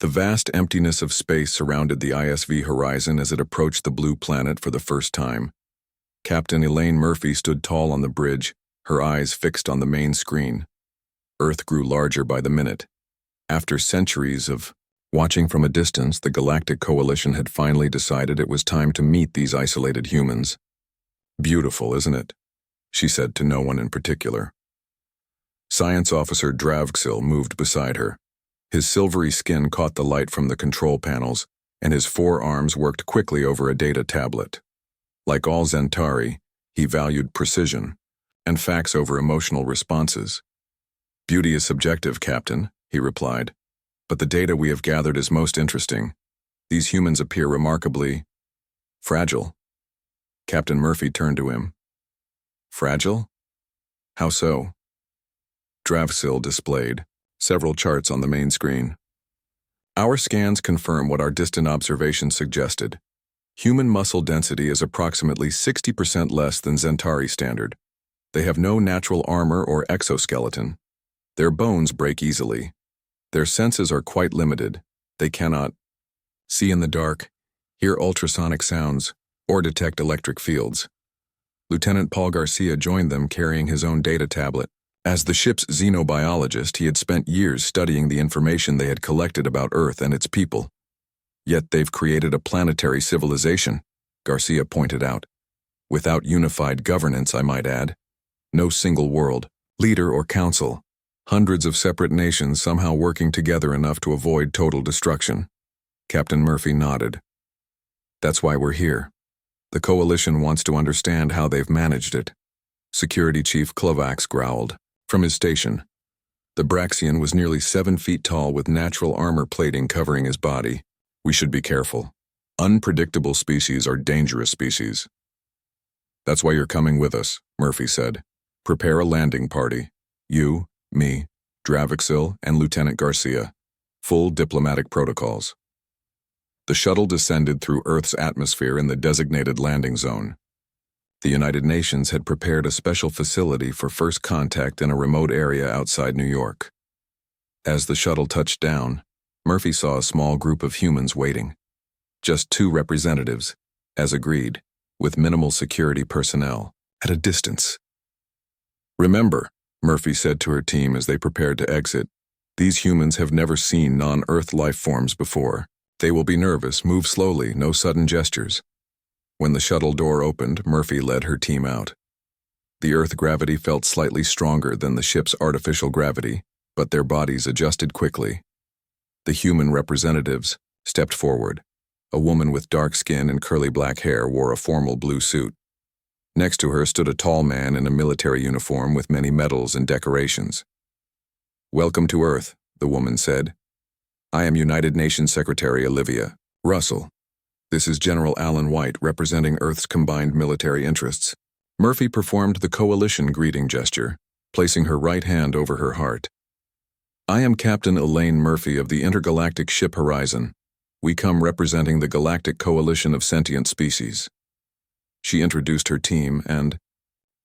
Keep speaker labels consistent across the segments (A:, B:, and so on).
A: The vast emptiness of space surrounded the ISV horizon as it approached the blue planet for the first time. Captain Elaine Murphy stood tall on the bridge, her eyes fixed on the main screen. Earth grew larger by the minute. After centuries of watching from a distance, the Galactic Coalition had finally decided it was time to meet these isolated humans. "Beautiful, isn't it?" she said to no one in particular. Science Officer Dravxil moved beside her. His silvery skin caught the light from the control panels, and his forearms worked quickly over a data tablet. Like all Zentari, he valued precision and facts over emotional responses. "Beauty is subjective, Captain," he replied, "but the data we have gathered is most interesting. These humans appear remarkably fragile." Captain Murphy turned to him. "Fragile? How so?" Dravxil displayed several charts on the main screen. "Our scans confirm what our distant observations suggested. Human muscle density is approximately 60% less than Zentari standard. They have no natural armor or exoskeleton. Their bones break easily. Their senses are quite limited. They cannot see in the dark, hear ultrasonic sounds, or detect electric fields." Lieutenant Paul Garcia joined them carrying his own data tablet. As the ship's xenobiologist, he had spent years studying the information they had collected about Earth and its people. "Yet they've created a planetary civilization," Garcia pointed out. "Without unified governance, I might add. No single world, leader or council. Hundreds of separate nations somehow working together enough to avoid total destruction." Captain Murphy nodded. "That's why we're here. The Coalition wants to understand how they've managed it." Security Chief Klovax growled from his station. The Braxian was nearly 7 feet tall with natural armor plating covering his body. "We should be careful. Unpredictable species are dangerous species." "That's why you're coming with us," Murphy said. "Prepare a landing party. You, me, Dravxil, and Lieutenant Garcia. Full diplomatic protocols." The shuttle descended through Earth's atmosphere in the designated landing zone. The United Nations had prepared a special facility for first contact in a remote area outside New York. As the shuttle touched down, Murphy saw a small group of humans waiting. Just 2 representatives, as agreed, with minimal security personnel, at a distance. "Remember," Murphy said to her team as they prepared to exit, "these humans have never seen non-Earth life forms before. They will be nervous, move slowly, no sudden gestures." When the shuttle door opened, Murphy led her team out. The Earth gravity felt slightly stronger than the ship's artificial gravity, but their bodies adjusted quickly. The human representatives stepped forward. A woman with dark skin and curly black hair wore a formal blue suit. Next to her stood a tall man in a military uniform with many medals and decorations. "Welcome to Earth," the woman said. "I am United Nations Secretary Olivia Russell. This is General Alan White representing Earth's combined military interests." Murphy performed the Coalition greeting gesture, placing her right hand over her heart. "I am Captain Elaine Murphy of the intergalactic ship Horizon. We come representing the Galactic Coalition of Sentient Species." She introduced her team, and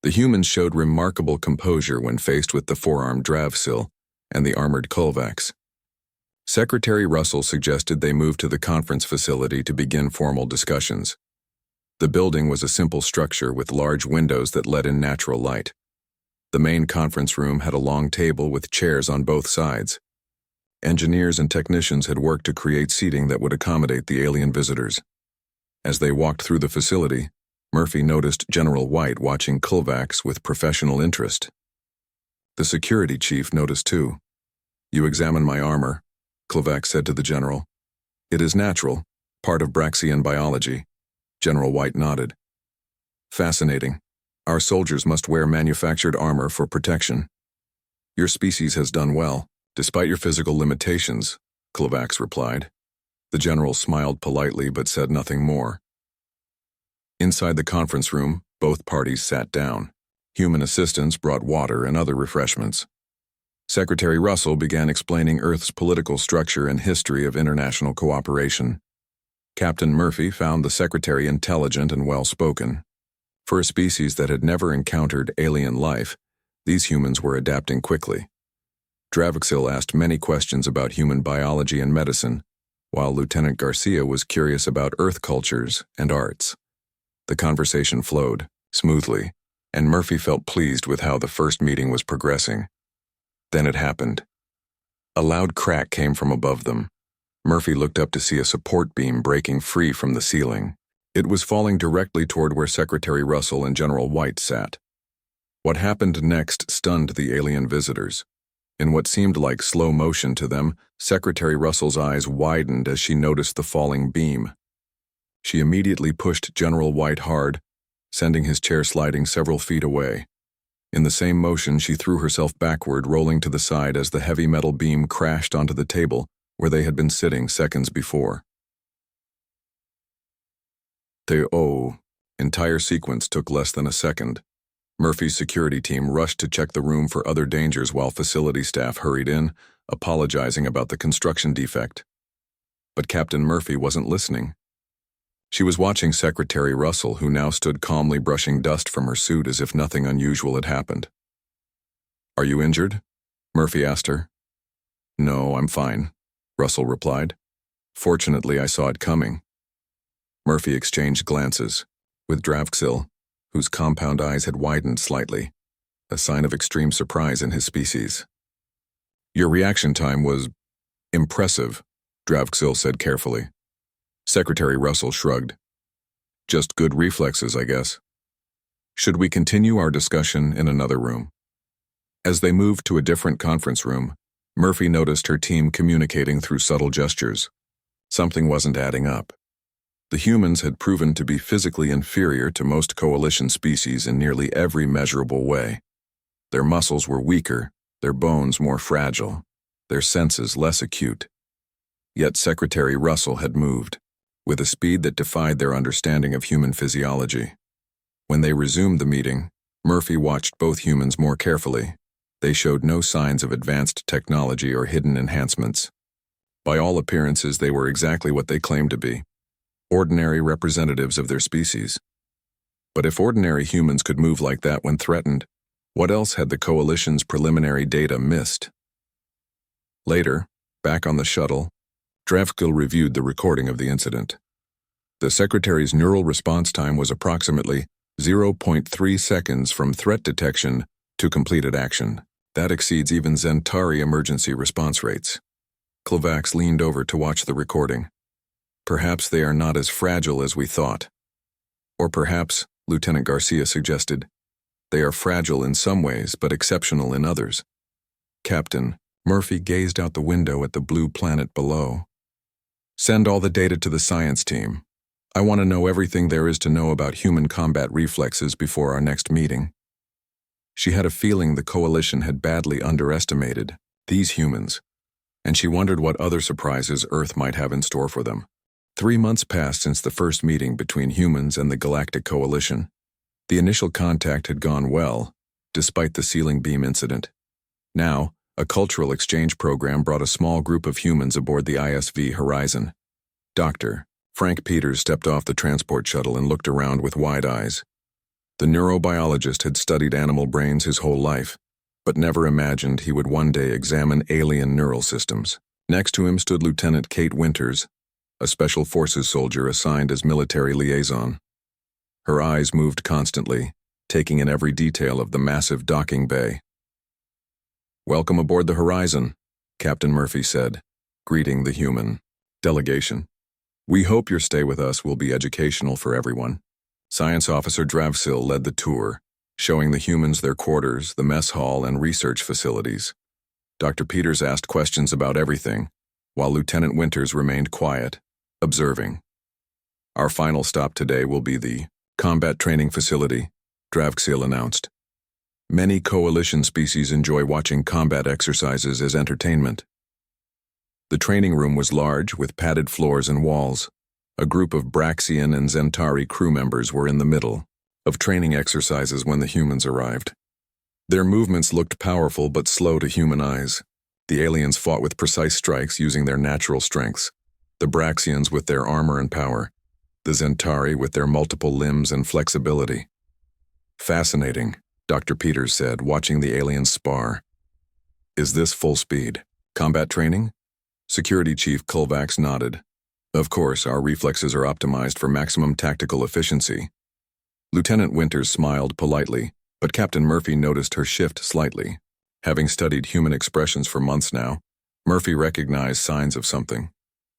A: the humans showed remarkable composure when faced with the four-armed Dravxil and the armored Kolvax. Secretary Russell suggested they move to the conference facility to begin formal discussions. The building was a simple structure with large windows that let in natural light. The main conference room had a long table with chairs on both sides. Engineers and technicians had worked to create seating that would accommodate the alien visitors. As they walked through the facility, Murphy noticed General White watching Kolvax with professional interest. The security chief noticed too. "You examine my armor," Kolvax said to the general. "It is natural, part of Braxian biology." General White nodded. "Fascinating. Our soldiers must wear manufactured armor for protection." "Your species has done well, despite your physical limitations," Kolvax replied. The general smiled politely but said nothing more. Inside the conference room, both parties sat down. Human assistants brought water and other refreshments. Secretary Russell began explaining Earth's political structure and history of international cooperation. Captain Murphy found the secretary intelligent and well-spoken. For a species that had never encountered alien life, these humans were adapting quickly. Dravixil asked many questions about human biology and medicine, while Lieutenant Garcia was curious about Earth cultures and arts. The conversation flowed smoothly, and Murphy felt pleased with how the first meeting was progressing. Then it happened. A loud crack came from above them. Murphy looked up to see a support beam breaking free from the ceiling. It was falling directly toward where Secretary Russell and General White sat. What happened next stunned the alien visitors. In what seemed like slow motion to them, Secretary Russell's eyes widened as she noticed the falling beam. She immediately pushed General White hard, sending his chair sliding several feet away. In the same motion, she threw herself backward, rolling to the side as the heavy metal beam crashed onto the table where they had been sitting seconds before. The entire sequence took less than a second. Murphy's security team rushed to check the room for other dangers while facility staff hurried in, apologizing about the construction defect. But Captain Murphy wasn't listening. She was watching Secretary Russell, who now stood calmly brushing dust from her suit as if nothing unusual had happened. "Are you injured?" Murphy asked her. "No, I'm fine," Russell replied. "Fortunately, I saw it coming." Murphy exchanged glances with Dravixil, whose compound eyes had widened slightly, a sign of extreme surprise in his species. "Your reaction time was impressive," Dravixil said carefully. Secretary Russell shrugged. "Just good reflexes, I guess. Should we continue our discussion in another room?" As they moved to a different conference room, Murphy noticed her team communicating through subtle gestures. Something wasn't adding up. The humans had proven to be physically inferior to most coalition species in nearly every measurable way. Their muscles were weaker, their bones more fragile, their senses less acute. Yet Secretary Russell had moved, with a speed that defied their understanding of human physiology. When they resumed the meeting, Murphy watched both humans more carefully. They showed no signs of advanced technology or hidden enhancements. By all appearances, they were exactly what they claimed to be: ordinary representatives of their species. But if ordinary humans could move like that when threatened, what else had the Coalition's preliminary data missed? Later, back on the shuttle, Dravixil reviewed the recording of the incident. The Secretary's neural response time was approximately 0.3 seconds from threat detection to completed action. That exceeds even Zentari emergency response rates. Klovax leaned over to watch the recording. "Perhaps they are not as fragile as we thought." Or perhaps, Lieutenant Garcia suggested, "they are fragile in some ways but exceptional in others." "Captain," Murphy gazed out the window at the blue planet below. "Send all the data to the science team. I want to know everything there is to know about human combat reflexes before our next meeting." She had a feeling the Coalition had badly underestimated these humans, and she wondered what other surprises Earth might have in store for them. 3 months passed since the first meeting between humans and the Galactic Coalition. The initial contact had gone well, despite the ceiling beam incident. Now, a cultural exchange program brought a small group of humans aboard the ISV Horizon. Dr. Frank Peters stepped off the transport shuttle and looked around with wide eyes. The neurobiologist had studied animal brains his whole life, but never imagined he would one day examine alien neural systems. Next to him stood Lieutenant Kate Winters, a Special Forces soldier assigned as military liaison. Her eyes moved constantly, taking in every detail of the massive docking bay. "Welcome aboard the Horizon," Captain Murphy said, greeting the human delegation. "We hope your stay with us will be educational for everyone." Science Officer Dravixil led the tour, showing the humans their quarters, the mess hall, and research facilities. Dr. Peters asked questions about everything, while Lieutenant Winters remained quiet, observing. "Our final stop today will be the combat training facility," Dravixil announced. "Many Coalition species enjoy watching combat exercises as entertainment." The training room was large, with padded floors and walls. A group of Braxian and Zentari crew members were in the middle of training exercises when the humans arrived. Their movements looked powerful but slow to human eyes. The aliens fought with precise strikes using their natural strengths, the Braxians with their armor and power, the Zentari with their multiple limbs and flexibility. "Fascinating," Dr. Peters said, watching the aliens spar. Is this full speed? Combat training? Security Chief Kovacs nodded. Of course, our reflexes are optimized for maximum tactical efficiency. Lieutenant Winters smiled politely, but Captain Murphy noticed her shift slightly. Having studied human expressions for months now, Murphy recognized signs of something.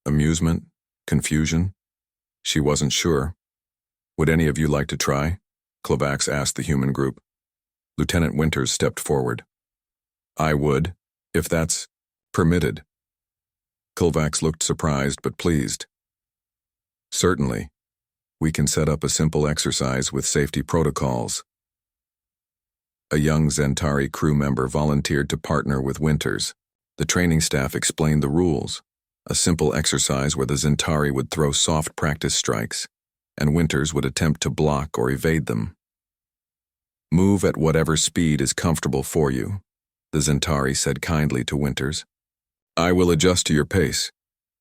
A: Amusement? Confusion? She wasn't sure. Would any of you like to try? Kovacs asked the human group. Lieutenant Winters stepped forward. I would, if that's permitted. Kovacs looked surprised but pleased. Certainly. We can set up a simple exercise with safety protocols. A young Zentari crew member volunteered to partner with Winters. The training staff explained the rules. A simple exercise where the Zentari would throw soft practice strikes, and Winters would attempt to block or evade them. Move at whatever speed is comfortable for you, the Zentari said kindly to Winters. I will adjust to your pace.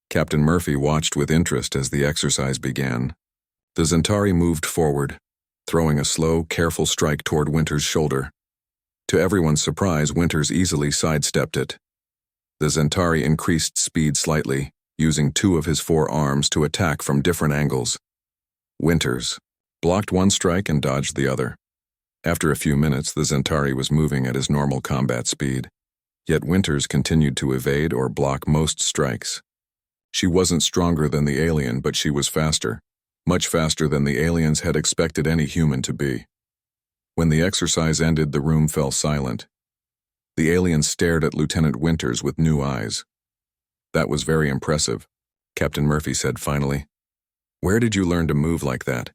A: Captain Murphy watched with interest as the exercise began. The Zentari moved forward, throwing a slow, careful strike toward Winters' shoulder. To everyone's surprise, Winters easily sidestepped it. The Zentari increased speed slightly, using 2 of his 4 arms to attack from different angles. Winters blocked one strike and dodged the other. After a few minutes, the Zentari was moving at his normal combat speed. Yet Winters continued to evade or block most strikes. She wasn't stronger than the alien, but she was faster. Much faster than the aliens had expected any human to be. When the exercise ended, the room fell silent. The aliens stared at Lieutenant Winters with new eyes. That was very impressive, Captain Murphy said finally. Where did you learn to move like that?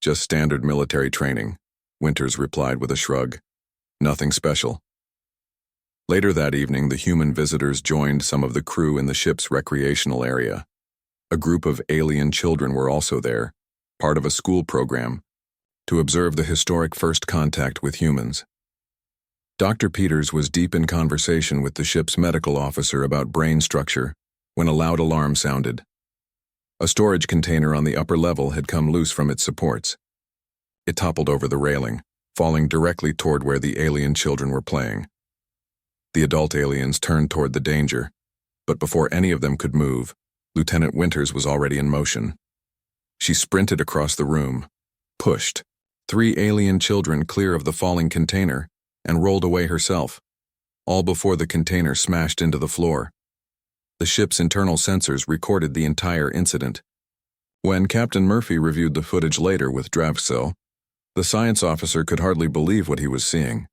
A: Just standard military training, Winters replied with a shrug. Nothing special. Later that evening, the human visitors joined some of the crew in the ship's recreational area. A group of alien children were also there, part of a school program, to observe the historic first contact with humans. Dr. Peters was deep in conversation with the ship's medical officer about brain structure when a loud alarm sounded. A storage container on the upper level had come loose from its supports. It toppled over the railing, falling directly toward where the alien children were playing. The adult aliens turned toward the danger, but before any of them could move, Lieutenant Winters was already in motion. She sprinted across the room, pushed 3 alien children clear of the falling container, and rolled away herself, all before the container smashed into the floor. The ship's internal sensors recorded the entire incident. When Captain Murphy reviewed the footage later with Dravsil, the science officer could hardly believe what he was seeing.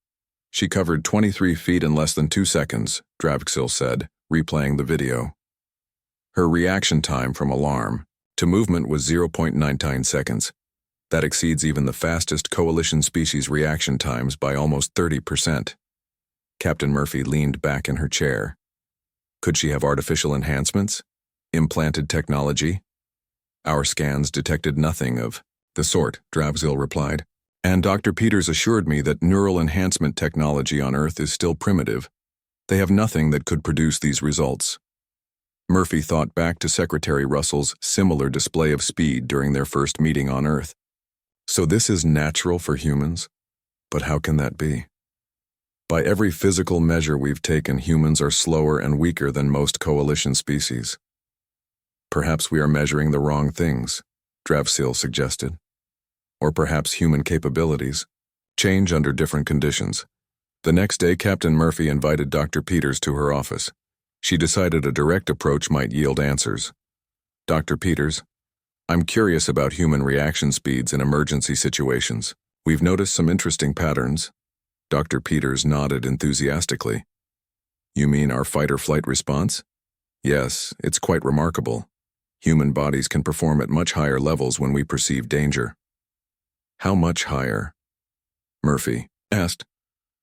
A: She covered 23 feet in less than 2 seconds, Dravsil said, replaying the video. Her reaction time from alarm to movement was 0.99 seconds. That exceeds even the fastest coalition species reaction times by almost 30%. Captain Murphy leaned back in her chair. Could she have artificial enhancements? Implanted technology? Our scans detected nothing of the sort, Dravsil replied. And Dr. Peters assured me that neural enhancement technology on Earth is still primitive. They have nothing that could produce these results. Murphy thought back to Secretary Russell's similar display of speed during their first meeting on Earth. So this is natural for humans? But how can that be? By every physical measure we've taken, humans are slower and weaker than most coalition species. Perhaps we are measuring the wrong things, Dravsil suggested. Or perhaps human capabilities change under different conditions. The next day, Captain Murphy invited Dr. Peters to her office. She decided a direct approach might yield answers. Dr. Peters, I'm curious about human reaction speeds in emergency situations. We've noticed some interesting patterns. Dr. Peters nodded enthusiastically. You mean our fight-or-flight response? Yes, it's quite remarkable. Human bodies can perform at much higher levels when we perceive danger. How much higher? Murphy asked.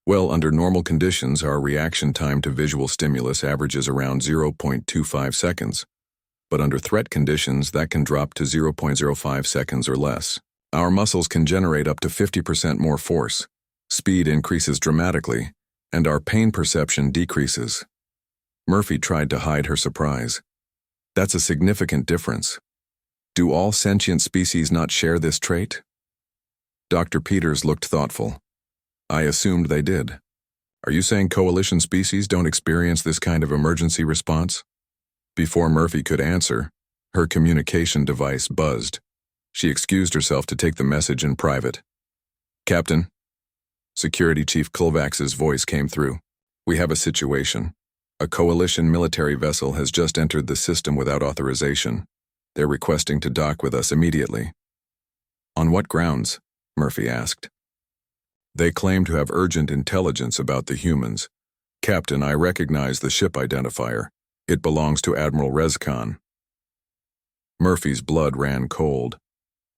A: Well, under normal conditions, our reaction time to visual stimulus averages around 0.25 seconds. But under threat conditions, that can drop to 0.05 seconds or less. Our muscles can generate up to 50% more force. Speed increases dramatically, and our pain perception decreases. Murphy tried to hide her surprise. That's a significant difference. Do all sentient species not share this trait? Dr. Peters looked thoughtful. I assumed they did. Are you saying coalition species don't experience this kind of emergency response? Before Murphy could answer, her communication device buzzed. She excused herself to take the message in private. Captain, Security Chief Kulvax's voice came through. We have a situation. A coalition military vessel has just entered the system without authorization. They're requesting to dock with us immediately. On what grounds? Murphy asked. They claim to have urgent intelligence about the humans. Captain, I recognize the ship identifier. It belongs to Admiral Rezkhan. Murphy's blood ran cold.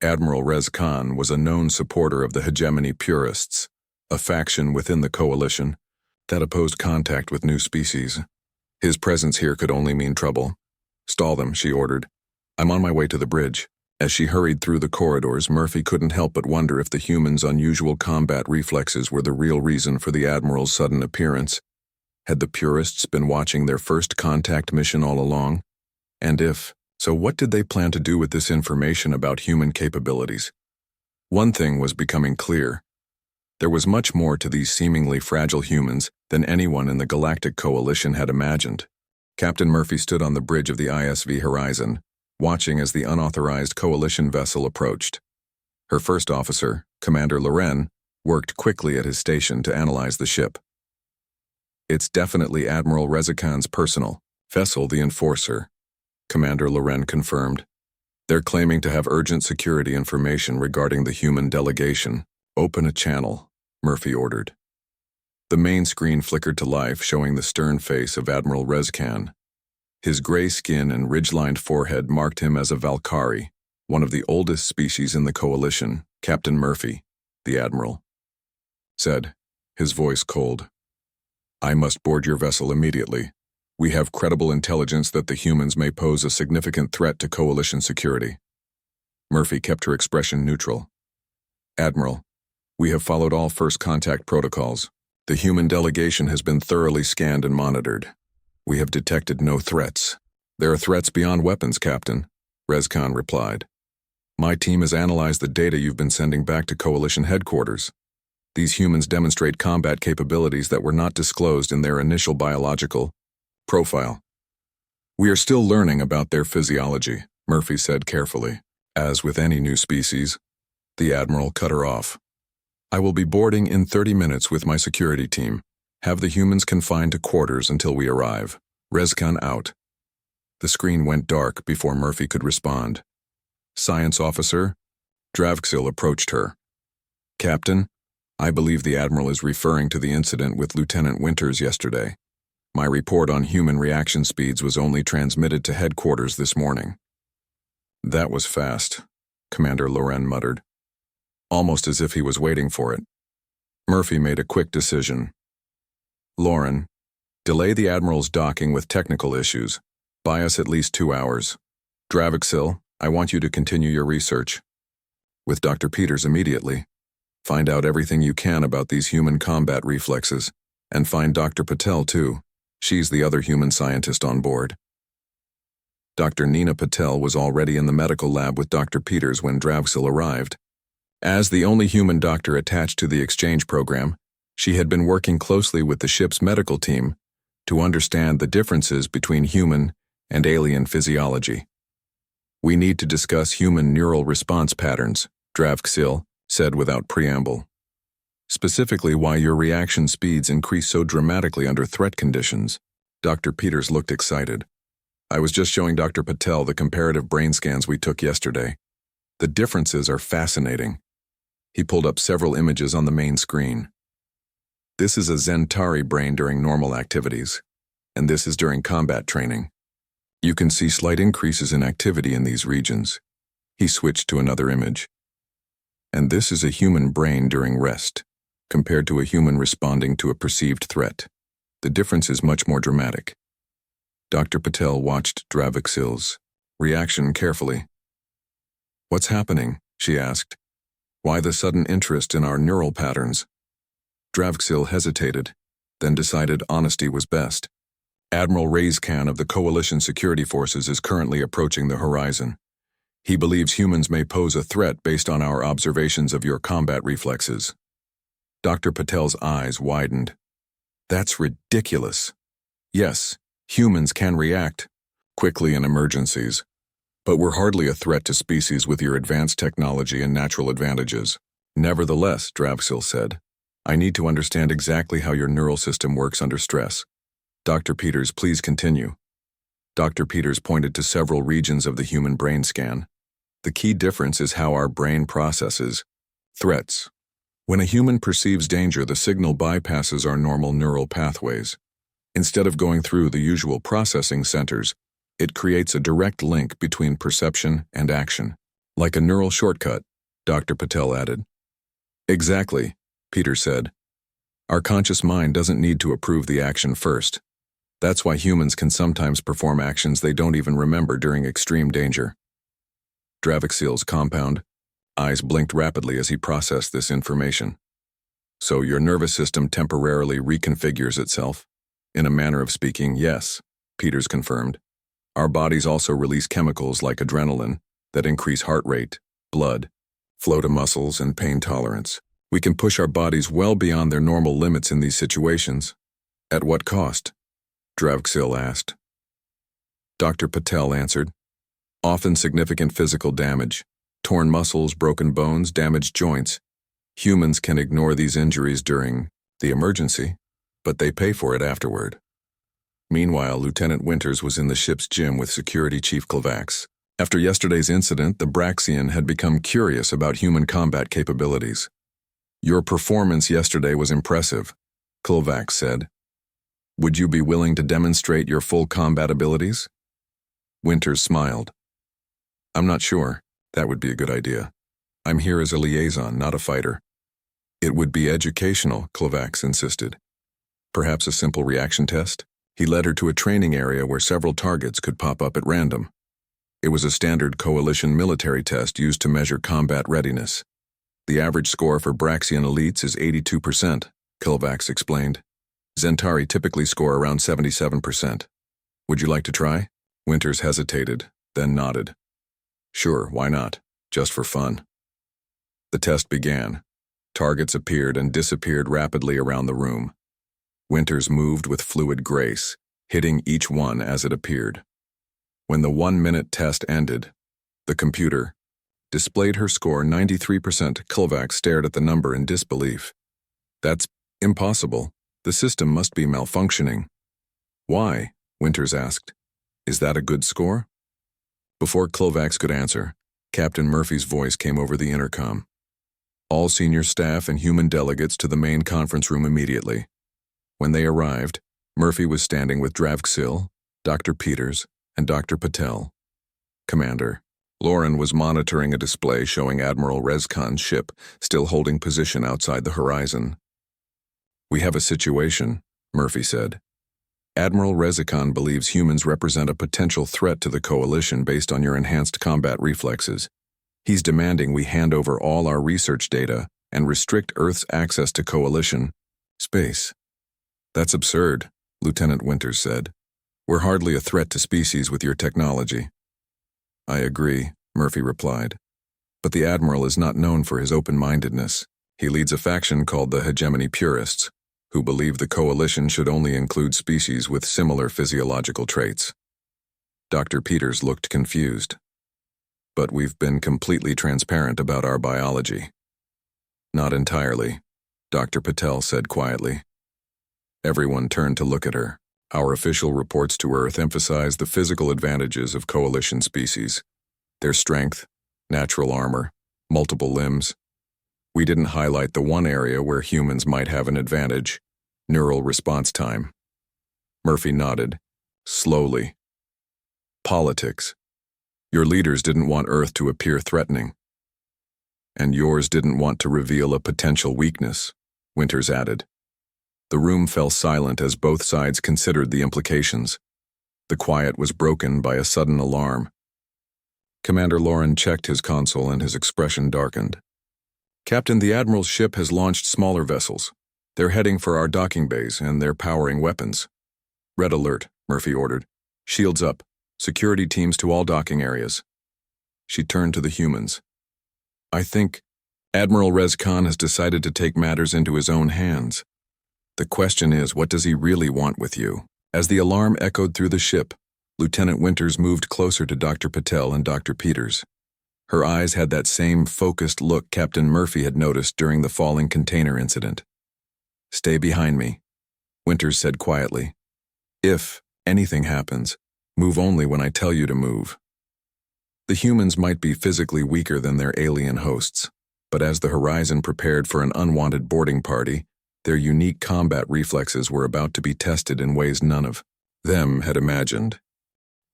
A: Admiral Rezkhan was a known supporter of the hegemony purists, a faction within the coalition that opposed contact with new species. His presence here could only mean trouble. Stall them, she ordered. I'm on my way to the bridge. As she hurried through the corridors, Murphy couldn't help but wonder if the humans' unusual combat reflexes were the real reason for the Admiral's sudden appearance. Had the purists been watching their first contact mission all along? And if so, what did they plan to do with this information about human capabilities? One thing was becoming clear. There was much more to these seemingly fragile humans than anyone in the Galactic Coalition had imagined. Captain Murphy stood on the bridge of the ISV Horizon, watching as the unauthorized coalition vessel approached. Her first officer, Commander Loren, worked quickly at his station to analyze the ship. It's definitely Admiral Rezekhan's personal vessel, the Enforcer, Commander Loren confirmed. They're claiming to have urgent security information regarding the human delegation. Open a channel, Murphy ordered. The main screen flickered to life, showing the stern face of Admiral Rezkhan. His gray skin and ridge-lined forehead marked him as a Valkyrie, one of the oldest species in the coalition. Captain Murphy, the Admiral, said, his voice cold. I must board your vessel immediately. We have credible intelligence that the humans may pose a significant threat to coalition security. Murphy kept her expression neutral. Admiral, we have followed all first contact protocols. The human delegation has been thoroughly scanned and monitored. We have detected no threats. There are threats beyond weapons, Captain, Rezkhan replied. My team has analyzed the data you've been sending back to Coalition headquarters. These humans demonstrate combat capabilities that were not disclosed in their initial biological profile. We are still learning about their physiology, Murphy said carefully. As with any new species, the Admiral cut her off. I will be boarding in 30 minutes with my security team. Have the humans confined to quarters until we arrive. Rezkhan out. The screen went dark before Murphy could respond. Science Officer Dravxil approached her. Captain, I believe the Admiral is referring to the incident with Lieutenant Winters yesterday. My report on human reaction speeds was only transmitted to headquarters this morning. That was fast, Commander Loren muttered, almost as if he was waiting for it. Murphy made a quick decision. Loren, delay the Admiral's docking with technical issues. Buy us at least 2 hours. Dravxil, I want you to continue your research. With Dr. Peters immediately. Find out everything you can about these human combat reflexes, and find Dr. Patel too. She's the other human scientist on board. Dr. Nina Patel was already in the medical lab with Dr. Peters when Dravxil arrived. As the only human doctor attached to the exchange program, she had been working closely with the ship's medical team to understand the differences between human and alien physiology. We need to discuss human neural response patterns, Dravxil said without preamble. Specifically why your reaction speeds increase so dramatically under threat conditions. Dr. Peters looked excited. I was just showing Dr. Patel the comparative brain scans we took yesterday. The differences are fascinating. He pulled up several images on the main screen. This is a Zentari brain during normal activities, and this is during combat training. You can see slight increases in activity in these regions. He switched to another image. And this is a human brain during rest, compared to a human responding to a perceived threat. The difference is much more dramatic. Dr. Patel watched Dravxil's reaction carefully. What's happening? She asked. Why the sudden interest in our neural patterns? Dravxil hesitated, then decided honesty was best. Admiral Rezkhan of the Coalition Security Forces is currently approaching the horizon. He believes humans may pose a threat based on our observations of your combat reflexes. Dr. Patel's eyes widened. That's ridiculous. Yes, humans can react quickly in emergencies, but we're hardly a threat to species with your advanced technology and natural advantages. Nevertheless, Dravsil said, I need to understand exactly how your neural system works under stress. Dr. Peters, please continue. Dr. Peters pointed to several regions of the human brain scan. The key difference is how our brain processes threats. When a human perceives danger, the signal bypasses our normal neural pathways. Instead of going through the usual processing centers, it creates a direct link between perception and action. Like a neural shortcut, Dr. Patel added. Exactly, Peter said. Our conscious mind doesn't need to approve the action first. That's why humans can sometimes perform actions they don't even remember during extreme danger. Dravixil's compound eyes blinked rapidly as he processed this information. So your nervous system temporarily reconfigures itself? In a manner of speaking, yes, Peters confirmed. Our bodies also release chemicals like adrenaline that increase heart rate, blood, flow to muscles, and pain tolerance. We can push our bodies well beyond their normal limits in these situations. At what cost? Dravxil asked. Dr. Patel answered. Often significant physical damage, torn muscles, broken bones, damaged joints. Humans can ignore these injuries during the emergency, but they pay for it afterward. Meanwhile, Lieutenant Winters was in the ship's gym with Security Chief Klovax. After yesterday's incident, the Braxian had become curious about human combat capabilities. Your performance yesterday was impressive, Klovax said. Would you be willing to demonstrate your full combat abilities? Winters smiled. I'm not sure. That would be a good idea. I'm here as a liaison, not a fighter. It would be educational, Klovax insisted. Perhaps a simple reaction test? He led her to a training area where several targets could pop up at random. It was a standard coalition military test used to measure combat readiness. The average score for Braxian elites is 82%, Klovax explained. Zentari typically score around 77%. Would you like to try? Winters hesitated, then nodded. Sure, why not? Just for fun. The test began. Targets appeared and disappeared rapidly around the room. Winters moved with fluid grace, hitting each one as it appeared. When the 1-minute test ended, the computer displayed her score 93%. Klovax stared at the number in disbelief. That's impossible. The system must be malfunctioning. Why? Winters asked. Is that a good score? Before Klovax could answer, Captain Murphy's voice came over the intercom. All senior staff and human delegates to the main conference room immediately. When they arrived, Murphy was standing with Dravxil, Dr. Peters, and Dr. Patel. Commander, Lauren was monitoring a display showing Admiral Rezkan's ship still holding position outside the horizon. We have a situation, Murphy said. Admiral Rezkan believes humans represent a potential threat to the Coalition based on your enhanced combat reflexes. He's demanding we hand over all our research data and restrict Earth's access to Coalition space. That's absurd, Lieutenant Winters said. We're hardly a threat to species with your technology. I agree, Murphy replied. But the Admiral is not known for his open-mindedness. He leads a faction called the Hegemony Purists, who believe the Coalition should only include species with similar physiological traits. Dr. Peters looked confused. But we've been completely transparent about our biology. Not entirely, Dr. Patel said quietly. Everyone turned to look at her. Our official reports to Earth emphasize the physical advantages of Coalition species. Their strength, natural armor, multiple limbs. We didn't highlight the one area where humans might have an advantage, neural response time. Murphy nodded, slowly. Politics. Your leaders didn't want Earth to appear threatening. And yours didn't want to reveal a potential weakness, Winters added. The room fell silent as both sides considered the implications. The quiet was broken by a sudden alarm. Commander Lauren checked his console and his expression darkened. Captain, the Admiral's ship has launched smaller vessels. They're heading for our docking bays and they're powering weapons. Red alert, Murphy ordered. Shields up. Security teams to all docking areas. She turned to the humans. I think Admiral Rezkan has decided to take matters into his own hands. The question is, what does he really want with you? As the alarm echoed through the ship, Lieutenant Winters moved closer to Dr. Patel and Dr. Peters. Her eyes had that same focused look Captain Murphy had noticed during the falling container incident. "Stay behind me," Winters said quietly. "If anything happens, move only when I tell you to move." The humans might be physically weaker than their alien hosts, but as the Horizon prepared for an unwanted boarding party, their unique combat reflexes were about to be tested in ways none of them had imagined.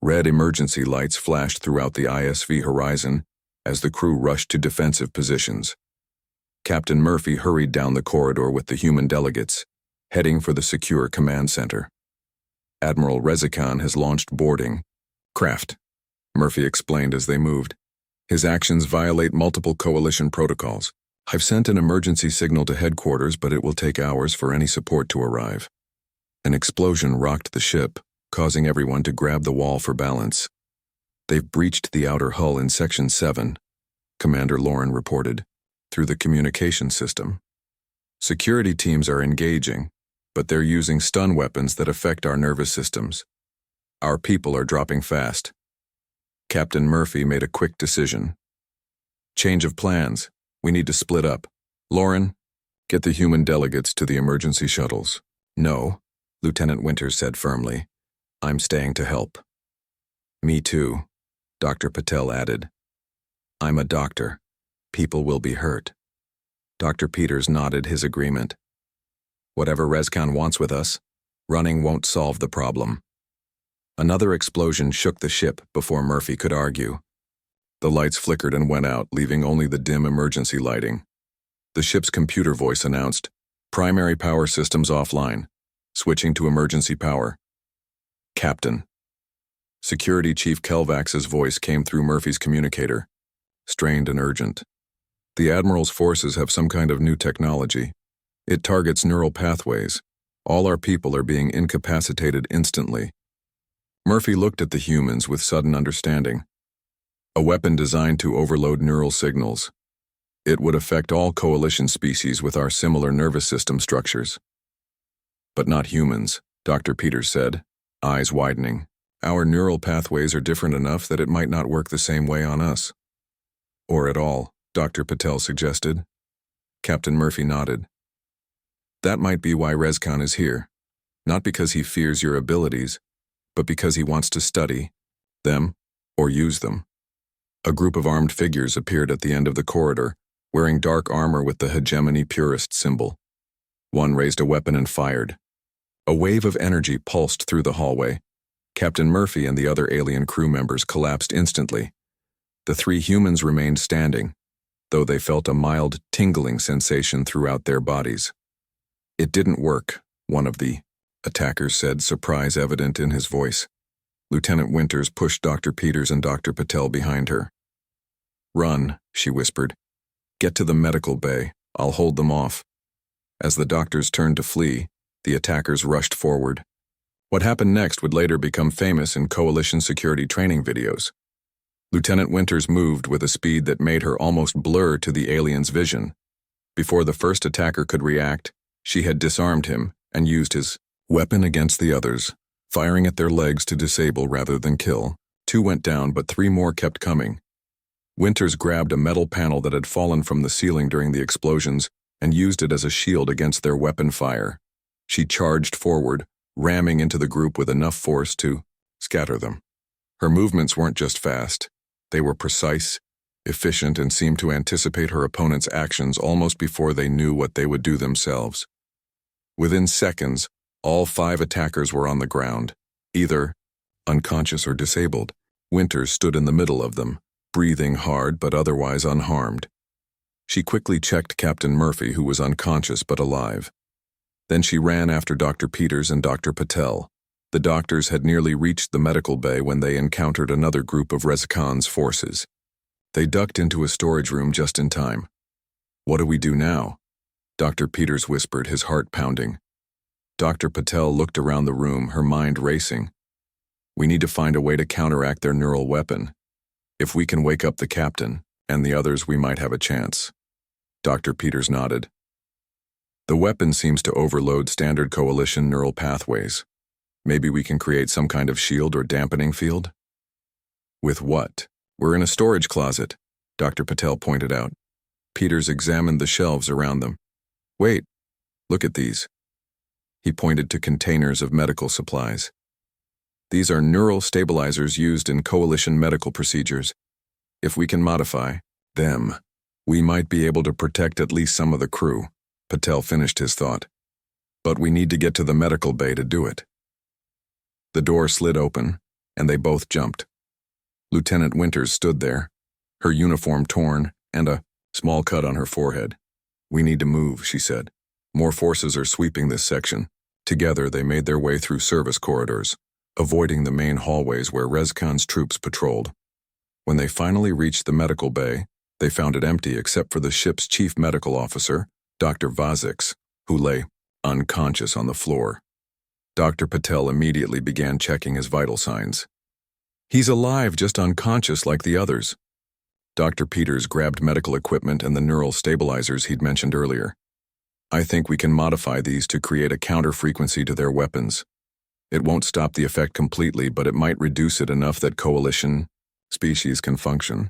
A: Red emergency lights flashed throughout the ISV Horizon as the crew rushed to defensive positions. Captain Murphy hurried down the corridor with the human delegates, heading for the secure command center. "Admiral Rezekhan has launched boarding craft," Murphy explained as they moved. "His actions violate multiple coalition protocols. I've sent an emergency signal to headquarters, but it will take hours for any support to arrive." An explosion rocked the ship, causing everyone to grab the wall for balance. "They've breached the outer hull in Section 7, Commander Lauren reported, through the communication system. "Security teams are engaging, but they're using stun weapons that affect our nervous systems. Our people are dropping fast." Captain Murphy made a quick decision. "Change of plans. We need to split up. Lauren, get the human delegates to the emergency shuttles." "No," Lieutenant Winters said firmly. "I'm staying to help." "Me too," Dr. Patel added. "I'm a doctor. People will be hurt." Dr. Peters nodded his agreement. "Whatever Rezekhan wants with us, running won't solve the problem." Another explosion shook the ship before Murphy could argue. The lights flickered and went out, leaving only the dim emergency lighting. The ship's computer voice announced, "Primary power systems offline. Switching to emergency power." "Captain." Security Chief Kelvax's voice came through Murphy's communicator, strained and urgent. "The Admiral's forces have some kind of new technology. It targets neural pathways. All our people are being incapacitated instantly." Murphy looked at the humans with sudden understanding. "A weapon designed to overload neural signals. It would affect all coalition species with our similar nervous system structures." "But not humans," Dr. Peters said, eyes widening. "Our neural pathways are different enough that it might not work the same way on us." "Or at all," Dr. Patel suggested. Captain Murphy nodded. "That might be why Rezekhan is here. Not because he fears your abilities, but because he wants to study them or use them." A group of armed figures appeared at the end of the corridor, wearing dark armor with the hegemony purist symbol. One raised a weapon and fired. A wave of energy pulsed through the hallway. Captain Murphy and the other alien crew members collapsed instantly. The three humans remained standing, though they felt a mild tingling sensation throughout their bodies. "It didn't work," one of the attackers said, surprise evident in his voice. Lieutenant Winters pushed Dr. Peters and Dr. Patel behind her. "Run," she whispered. "Get to the medical bay. I'll hold them off." As the doctors turned to flee, the attackers rushed forward. What happened next would later become famous in coalition security training videos. Lieutenant Winters moved with a speed that made her almost blur to the alien's vision. Before the first attacker could react, she had disarmed him and used his weapon against the others, firing at their legs to disable rather than kill. 2 went down, but 3 more kept coming. Winters grabbed a metal panel that had fallen from the ceiling during the explosions and used it as a shield against their weapon fire. She charged forward, ramming into the group with enough force to scatter them. Her movements weren't just fast. They were precise, efficient, and seemed to anticipate her opponent's actions almost before they knew what they would do themselves. Within seconds, all 5 attackers were on the ground, either unconscious or disabled. Winters stood in the middle of them, breathing hard but otherwise unharmed. She quickly checked Captain Murphy, who was unconscious but alive. Then she ran after Dr. Peters and Dr. Patel. The doctors had nearly reached the medical bay when they encountered another group of Rezekhan's forces. They ducked into a storage room just in time. "What do we do now?" Dr. Peters whispered, his heart pounding. Dr. Patel looked around the room, her mind racing. "We need to find a way to counteract their neural weapon. If we can wake up the captain and the others, we might have a chance." Dr. Peters nodded. The weapon seems to overload standard coalition neural pathways. Maybe we can create some kind of shield or dampening field? With what? We're in a storage closet, Dr. Patel pointed out. Peters examined the shelves around them. Wait, look at these. He pointed to containers of medical supplies. These are neural stabilizers used in coalition medical procedures. If we can modify them, we might be able to protect at least some of the crew. Patel finished his thought. But we need to get to the medical bay to do it. The door slid open, and they both jumped. Lieutenant Winters stood there, her uniform torn and a small cut on her forehead. We need to move, she said. More forces are sweeping this section. Together, they made their way through service corridors, avoiding the main hallways where Rezkan's troops patrolled. When they finally reached the medical bay, they found it empty except for the ship's chief medical officer, Dr. Vazix, who lay unconscious on the floor. Dr. Patel immediately began checking his vital signs. He's alive, just unconscious like the others. Dr. Peters grabbed medical equipment and the neural stabilizers he'd mentioned earlier. I think we can modify these to create a counter-frequency to their weapons. It won't stop the effect completely, but it might reduce it enough that coalition species can function.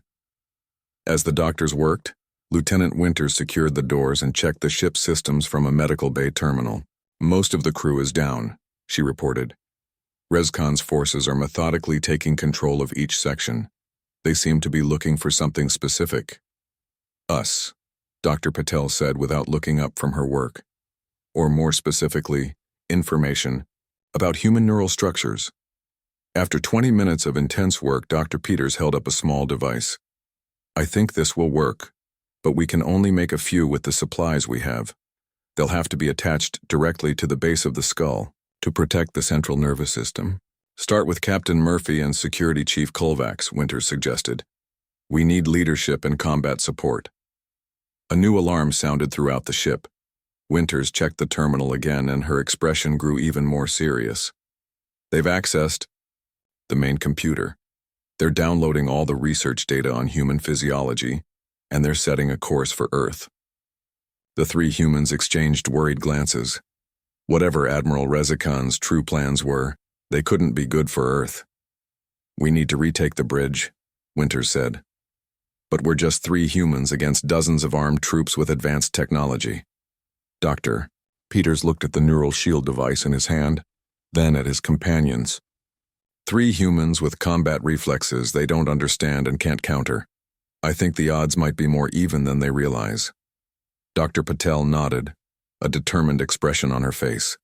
A: As the doctors worked, Lieutenant Winters secured the doors and checked the ship's systems from a medical bay terminal. Most of the crew is down, she reported. Rezkan's forces are methodically taking control of each section. They seem to be looking for something specific. Us, Dr. Patel said without looking up from her work. Or more specifically, information about human neural structures. After 20 minutes of intense work, Dr. Peters held up a small device. I think this will work, but we can only make a few with the supplies we have. They'll have to be attached directly to the base of the skull to protect the central nervous system. Start with Captain Murphy and Security Chief Kovacs, Winters suggested. We need leadership and combat support. A new alarm sounded throughout the ship. Winters checked the terminal again and her expression grew even more serious. They've accessed the main computer. They're downloading all the research data on human physiology, and they're setting a course for Earth. The three humans exchanged worried glances. Whatever Admiral Rezkan's true plans were, they couldn't be good for Earth. We need to retake the bridge, Winters said. But we're just 3 humans against dozens of armed troops with advanced technology. Doctor, Peters looked at the neural shield device in his hand, then at his companions. 3 humans with combat reflexes they don't understand and can't counter. I think the odds might be more even than they realize. Dr. Patel nodded, a determined expression on her face.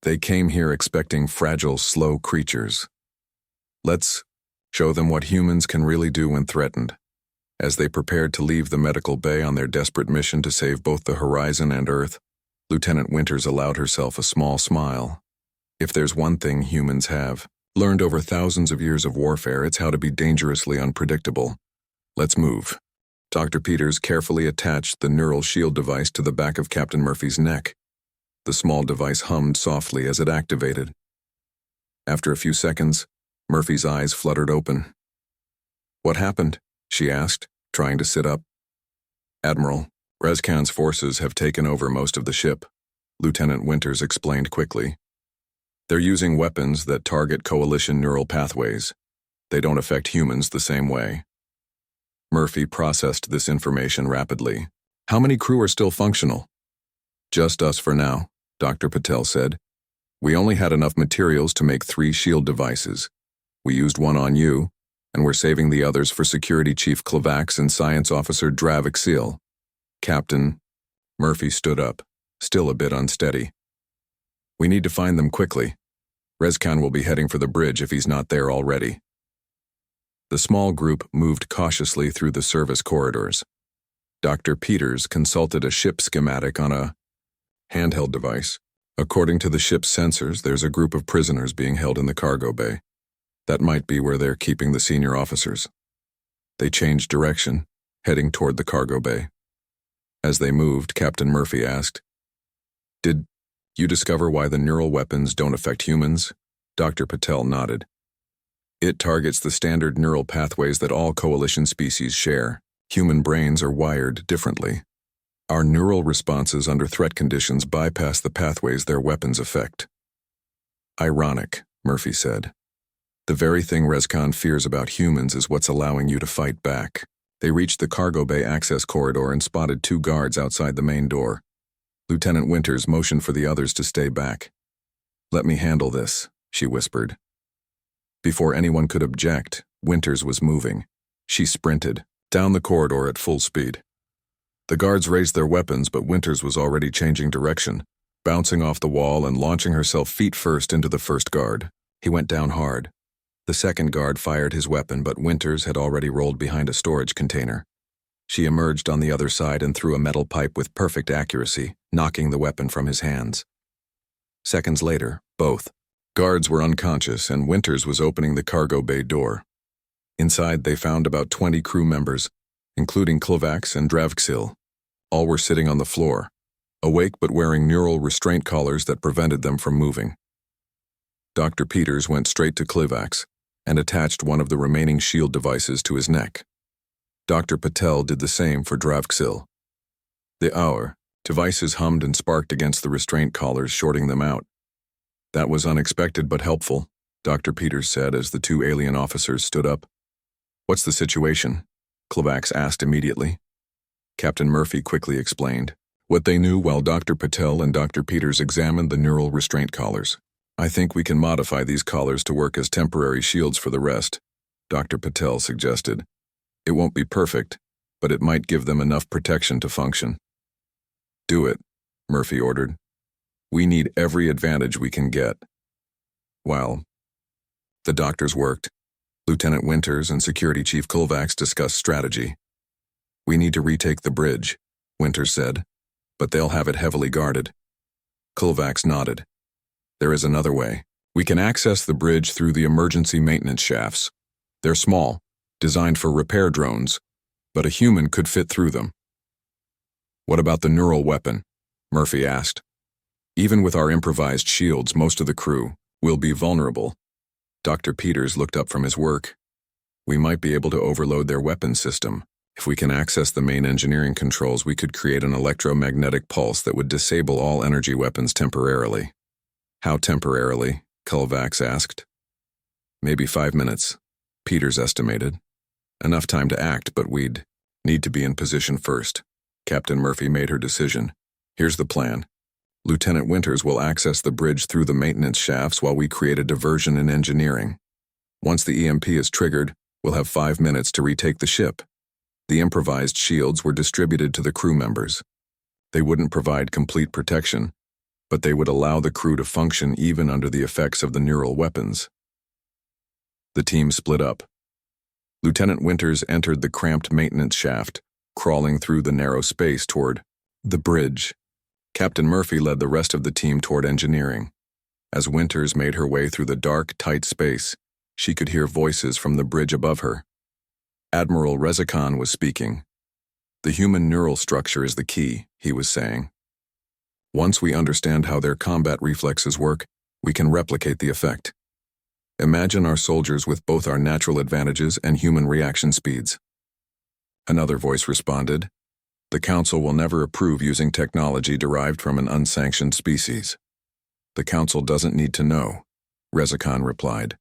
A: They came here expecting fragile, slow creatures. Let's show them what humans can really do when threatened. As they prepared to leave the medical bay on their desperate mission to save both the horizon and Earth, Lieutenant Winters allowed herself a small smile. If there's one thing humans have learned over thousands of years of warfare, it's how to be dangerously unpredictable. Let's move. Dr. Peters carefully attached the neural shield device to the back of Captain Murphy's neck. The small device hummed softly as it activated. After a few seconds, Murphy's eyes fluttered open. What happened? She asked, trying to sit up. Admiral, Rezkan's forces have taken over most of the ship, Lieutenant Winters explained quickly. They're using weapons that target coalition neural pathways. They don't affect humans the same way. Murphy processed this information rapidly. How many crew are still functional? Just us for now, Dr. Patel said. We only had enough materials to make 3 shield devices. We used one on you, and we're saving the others for Security Chief Kovacs and Science Officer Dravik. Captain, Murphy stood up, still a bit unsteady. We need to find them quickly. Rezkan will be heading for the bridge if he's not there already. The small group moved cautiously through the service corridors. Dr. Peters consulted a ship schematic on a handheld device. According to the ship's sensors, there's a group of prisoners being held in the cargo bay. That might be where they're keeping the senior officers. They changed direction, heading toward the cargo bay. As they moved, Captain Murphy asked, "Did you discover why the neural weapons don't affect humans?" Dr. Patel nodded. It targets the standard neural pathways that all coalition species share. Human brains are wired differently. Our neural responses under threat conditions bypass the pathways their weapons affect. Ironic, Murphy said. The very thing Rescon fears about humans is what's allowing you to fight back. They reached the cargo bay access corridor and spotted 2 guards outside the main door. Lieutenant Winters motioned for the others to stay back. "Let me handle this," she whispered. Before anyone could object, Winters was moving. She sprinted down the corridor at full speed. The guards raised their weapons, but Winters was already changing direction, bouncing off the wall and launching herself feet first into the first guard. He went down hard. The second guard fired his weapon, but Winters had already rolled behind a storage container. She emerged on the other side and threw a metal pipe with perfect accuracy, knocking the weapon from his hands. Seconds later, both guards were unconscious and Winters was opening the cargo bay door. Inside, they found about 20 crew members, including Klovax and Dravksil. All were sitting on the floor, awake but wearing neural restraint collars that prevented them from moving. Dr. Peters went straight to Klovax and attached one of the remaining shield devices to his neck. Dr. Patel did the same for Dravksil. The hour, devices hummed and sparked against the restraint collars, shorting them out. "That was unexpected but helpful," Dr. Peters said as the 2 alien officers stood up. "What's the situation?" Klovax asked immediately. Captain Murphy quickly explained what they knew while Dr. Patel and Dr. Peters examined the neural restraint collars. "I think we can modify these collars to work as temporary shields for the rest," Dr. Patel suggested. "It won't be perfect, but it might give them enough protection to function." "Do it," Murphy ordered. "We need every advantage we can get." While the doctors worked, Lieutenant Winters and Security Chief Klovax discussed strategy. "We need to retake the bridge," Winters said, "but they'll have it heavily guarded." Klovax nodded. "There is another way. We can access the bridge through the emergency maintenance shafts. They're small, designed for repair drones, but a human could fit through them." "What about the neural weapon?" Murphy asked. "Even with our improvised shields, most of the crew will be vulnerable." Dr. Peters looked up from his work. "We might be able to overload their weapon system. If we can access the main engineering controls, we could create an electromagnetic pulse that would disable all energy weapons temporarily." "How temporarily?" Klovax asked. "Maybe 5 minutes," Peters estimated. "Enough time to act, but we'd need to be in position first." Captain Murphy made her decision. "Here's the plan. Lieutenant Winters will access the bridge through the maintenance shafts while we create a diversion in engineering. Once the EMP is triggered, we'll have 5 minutes to retake the ship." The improvised shields were distributed to the crew members. They wouldn't provide complete protection, but they would allow the crew to function even under the effects of the neural weapons. The team split up. Lieutenant Winters entered the cramped maintenance shaft, crawling through the narrow space toward the bridge. Captain Murphy led the rest of the team toward engineering. As Winters made her way through the dark, tight space, she could hear voices from the bridge above her. Admiral Rezakhan was speaking. "The human neural structure is the key," he was saying. "Once we understand how their combat reflexes work, we can replicate the effect. Imagine our soldiers with both our natural advantages and human reaction speeds." Another voice responded, "The Council will never approve using technology derived from an unsanctioned species." "The Council doesn't need to know," Rezakhan replied.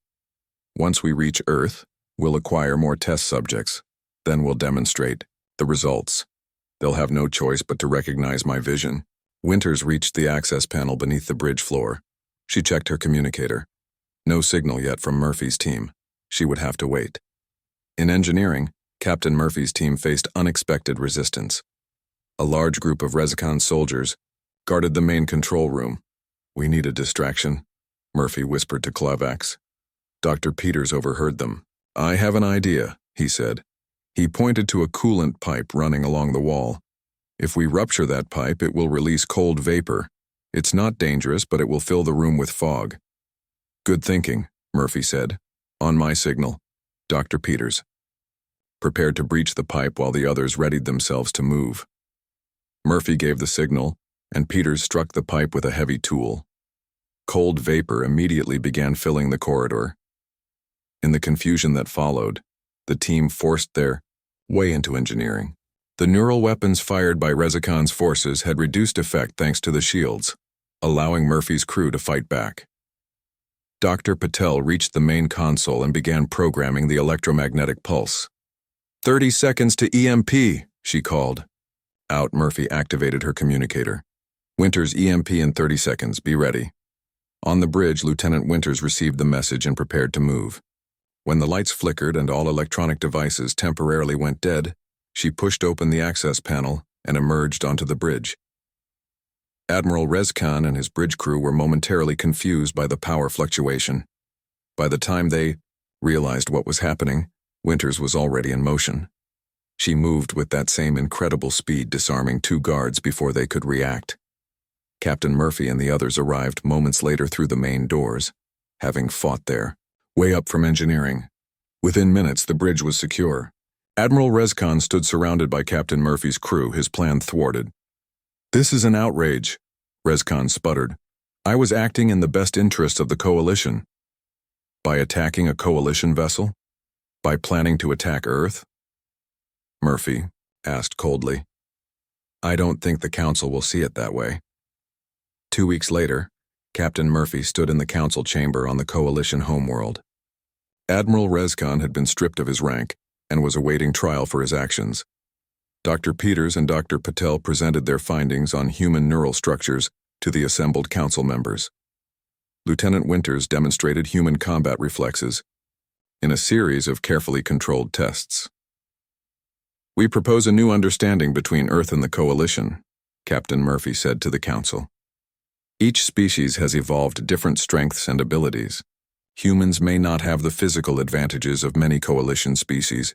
A: "Once we reach Earth, we'll acquire more test subjects. Then we'll demonstrate the results. They'll have no choice but to recognize my vision." Winters reached the access panel beneath the bridge floor. She checked her communicator. No signal yet from Murphy's team. She would have to wait. In engineering, Captain Murphy's team faced unexpected resistance. A large group of Rezakhan soldiers guarded the main control room. "We need a distraction," Murphy whispered to Klovax. Dr. Peters overheard them. "I have an idea," he said. He pointed to a coolant pipe running along the wall. "If we rupture that pipe, it will release cold vapor. It's not dangerous, but it will fill the room with fog." "Good thinking," Murphy said. "On my signal." Dr. Peters prepared to breach the pipe while the others readied themselves to move. Murphy gave the signal, and Peters struck the pipe with a heavy tool. Cold vapor immediately began filling the corridor. In the confusion that followed, the team forced their way into engineering. The neural weapons fired by Rezakon's forces had reduced effect thanks to the shields, allowing Murphy's crew to fight back. Dr. Patel reached the main console and began programming the electromagnetic pulse. 30 seconds to EMP, she called. Out, Murphy activated her communicator. Winters, EMP in 30 seconds, be ready. On the bridge, Lieutenant Winters received the message and prepared to move. When the lights flickered and all electronic devices temporarily went dead, she pushed open the access panel and emerged onto the bridge. Admiral Rezkan and his bridge crew were momentarily confused by the power fluctuation. By the time they realized what was happening, Winters was already in motion. She moved with that same incredible speed, disarming 2 guards before they could react. Captain Murphy and the others arrived moments later through the main doors, having fought there, way up from engineering. Within minutes, the bridge was secure. Admiral Rezkan stood surrounded by Captain Murphy's crew, his plan thwarted. "This is an outrage," Rezkan sputtered. "I was acting in the best interest of the Coalition." By attacking a Coalition vessel? By planning to attack Earth? Murphy asked coldly. "I don't think the Council will see it that way." 2 weeks later, Captain Murphy stood in the Council chamber on the Coalition homeworld. Admiral Rezkan had been stripped of his rank and was awaiting trial for his actions. Dr. Peters and Dr. Patel presented their findings on human neural structures to the assembled council members. Lieutenant Winters demonstrated human combat reflexes in a series of carefully controlled tests. "We propose a new understanding between Earth and the Coalition," Captain Murphy said to the council. "Each species has evolved different strengths and abilities. Humans may not have the physical advantages of many Coalition species,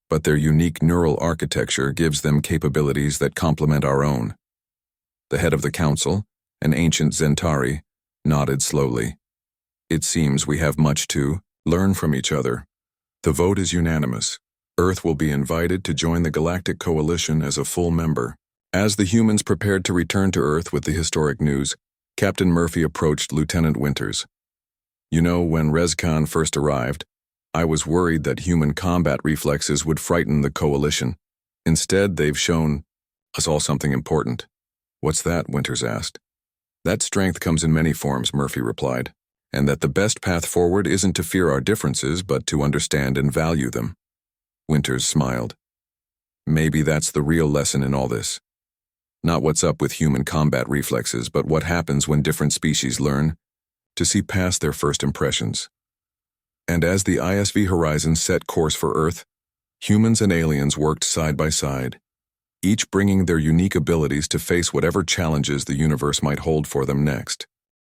A: but their unique neural architecture gives them capabilities that complement our own." The head of the council, an ancient Zentari, nodded slowly. "It seems we have much to learn from each other." The vote is unanimous. Earth will be invited to join the Galactic Coalition as a full member. As the humans prepared to return to Earth with the historic news, Captain Murphy approached Lieutenant Winters. "You know, when Rezkan first arrived, I was worried that human combat reflexes would frighten the Coalition. Instead, they've shown us all something important." "What's that?" Winters asked. "That strength comes in many forms," Murphy replied, "and that the best path forward isn't to fear our differences, but to understand and value them." Winters smiled. "Maybe that's the real lesson in all this. Not what's up with human combat reflexes, but what happens when different species learn to see past their first impressions." And as the ISV horizon set course for Earth, humans and aliens worked side by side, each bringing their unique abilities to face whatever challenges the universe might hold for them next.